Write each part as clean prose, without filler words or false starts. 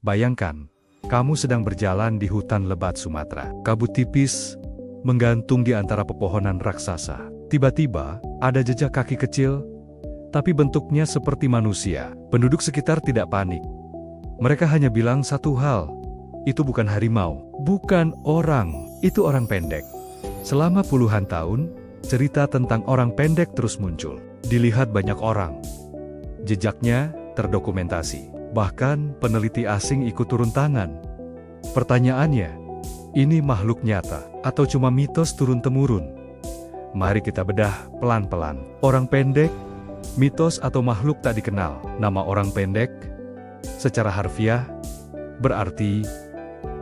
Bayangkan, kamu sedang berjalan di hutan lebat Sumatera. Kabut tipis menggantung di antara pepohonan raksasa. Tiba-tiba, ada jejak kaki kecil, tapi bentuknya seperti manusia. Penduduk sekitar tidak panik. Mereka hanya bilang satu hal, itu bukan harimau, bukan orang, itu orang pendek. Selama puluhan tahun, cerita tentang orang pendek terus muncul. Dilihat banyak orang. Jejaknya terdokumentasi. Bahkan peneliti asing ikut turun tangan. Pertanyaannya, ini makhluk nyata atau cuma mitos turun-temurun? Mari kita bedah pelan-pelan. Orang pendek, mitos atau makhluk tak dikenal. Nama orang pendek, secara harfiah, berarti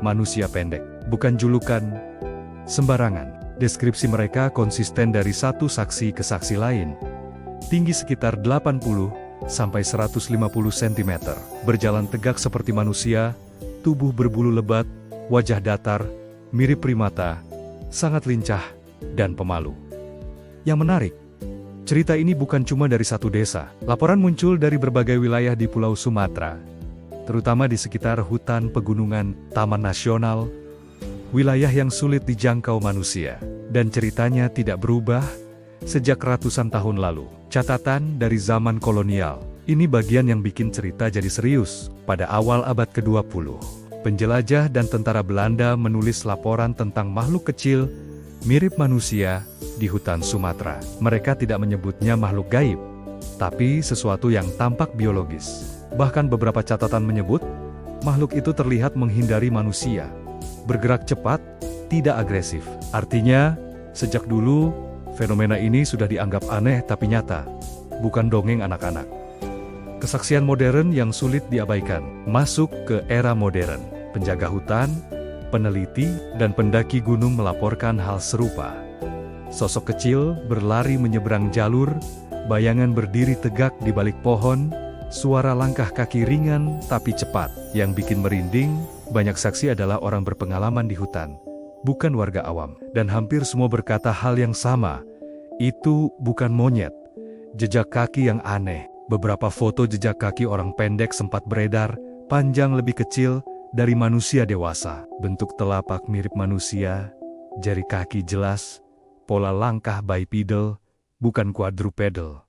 manusia pendek. Bukan julukan sembarangan. Deskripsi mereka konsisten dari satu saksi ke saksi lain. Tinggi sekitar 80 sampai 150 cm, berjalan tegak seperti manusia, tubuh berbulu lebat, wajah datar, mirip primata, sangat lincah, dan pemalu. Yang menarik, cerita ini bukan cuma dari satu desa. Laporan muncul dari berbagai wilayah di Pulau Sumatera, terutama di sekitar hutan pegunungan, taman nasional, wilayah yang sulit dijangkau manusia. Dan ceritanya tidak berubah sejak ratusan tahun lalu. Catatan dari zaman kolonial. Ini bagian yang bikin cerita jadi serius. Pada awal abad ke-20, penjelajah dan tentara Belanda menulis laporan tentang makhluk kecil, mirip manusia, di hutan Sumatera. Mereka tidak menyebutnya makhluk gaib, tapi sesuatu yang tampak biologis. Bahkan beberapa catatan menyebut, makhluk itu terlihat menghindari manusia. Bergerak cepat, tidak agresif. Artinya, sejak dulu, fenomena ini sudah dianggap aneh tapi nyata, bukan dongeng anak-anak. Kesaksian modern yang sulit diabaikan. Masuk ke era modern. Penjaga hutan, peneliti, dan pendaki gunung melaporkan hal serupa. Sosok kecil berlari menyeberang jalur, bayangan berdiri tegak di balik pohon, suara langkah kaki ringan tapi cepat. Yang bikin merinding, banyak saksi adalah orang berpengalaman di hutan, bukan warga awam. Dan hampir semua berkata hal yang sama. Itu bukan monyet. Jejak kaki yang aneh. Beberapa foto jejak kaki orang pendek sempat beredar, panjang lebih kecil dari manusia dewasa. Bentuk telapak mirip manusia, jari kaki jelas, pola langkah bipedal, bukan quadrupedal.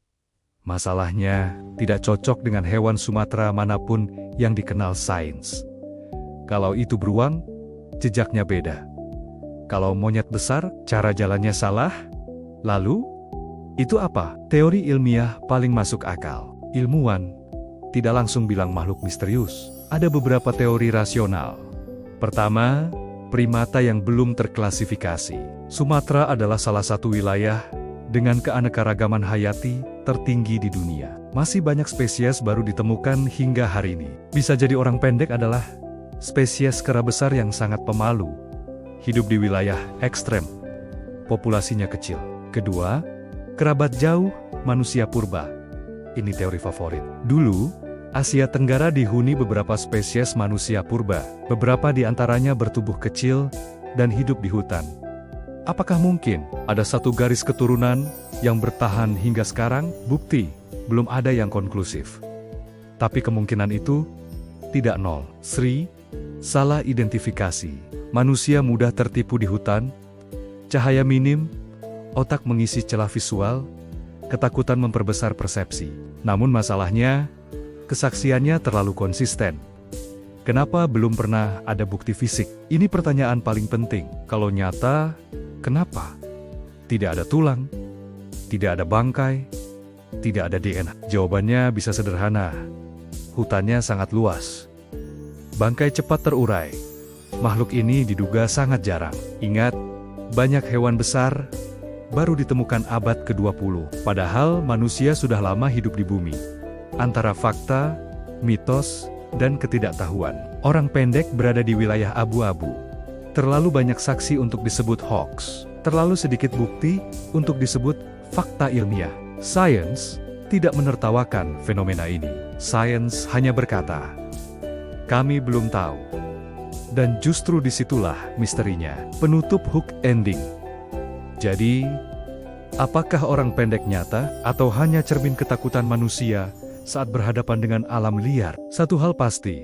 Masalahnya, tidak cocok dengan hewan Sumatera manapun yang dikenal sains. Kalau itu beruang, jejaknya beda. Kalau monyet besar, cara jalannya salah. Lalu, itu apa? Teori ilmiah paling masuk akal. Ilmuwan tidak langsung bilang makhluk misterius. Ada beberapa teori rasional. Pertama, primata yang belum terklasifikasi. Sumatera adalah salah satu wilayah dengan keanekaragaman hayati tertinggi di dunia. Masih banyak spesies baru ditemukan hingga hari ini. Bisa jadi orang pendek adalah spesies kera besar yang sangat pemalu, hidup di wilayah ekstrem, populasinya kecil. Kedua, kerabat jauh, manusia purba. Ini teori favorit. Dulu, Asia Tenggara dihuni beberapa spesies manusia purba. Beberapa di antaranya bertubuh kecil dan hidup di hutan. Apakah mungkin ada satu garis keturunan yang bertahan hingga sekarang? Bukti, belum ada yang konklusif. Tapi kemungkinan itu tidak nol. Sri, salah identifikasi. Manusia mudah tertipu di hutan, cahaya minim, otak mengisi celah visual, ketakutan memperbesar persepsi. Namun masalahnya, kesaksiannya terlalu konsisten. Kenapa belum pernah ada bukti fisik? Ini pertanyaan paling penting. Kalau nyata, kenapa? Tidak ada tulang, tidak ada bangkai, tidak ada DNA. Jawabannya bisa sederhana. Hutannya sangat luas. Bangkai cepat terurai. Makhluk ini diduga sangat jarang. Ingat, banyak hewan besar baru ditemukan abad ke-20. Padahal manusia sudah lama hidup di bumi. Antara fakta, mitos, dan ketidaktahuan. Orang pendek berada di wilayah abu-abu. Terlalu banyak saksi untuk disebut hoax. Terlalu sedikit bukti untuk disebut fakta ilmiah. Sains tidak menertawakan fenomena ini. Sains hanya berkata, kami belum tahu. Dan justru disitulah misterinya. Penutup hook ending. Jadi, apakah orang pendek nyata atau hanya cermin ketakutan manusia saat berhadapan dengan alam liar? Satu hal pasti,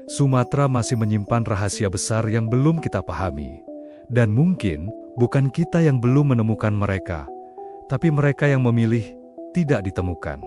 Sumatera masih menyimpan rahasia besar yang belum kita pahami. Dan mungkin bukan kita yang belum menemukan mereka, tapi mereka yang memilih tidak ditemukan.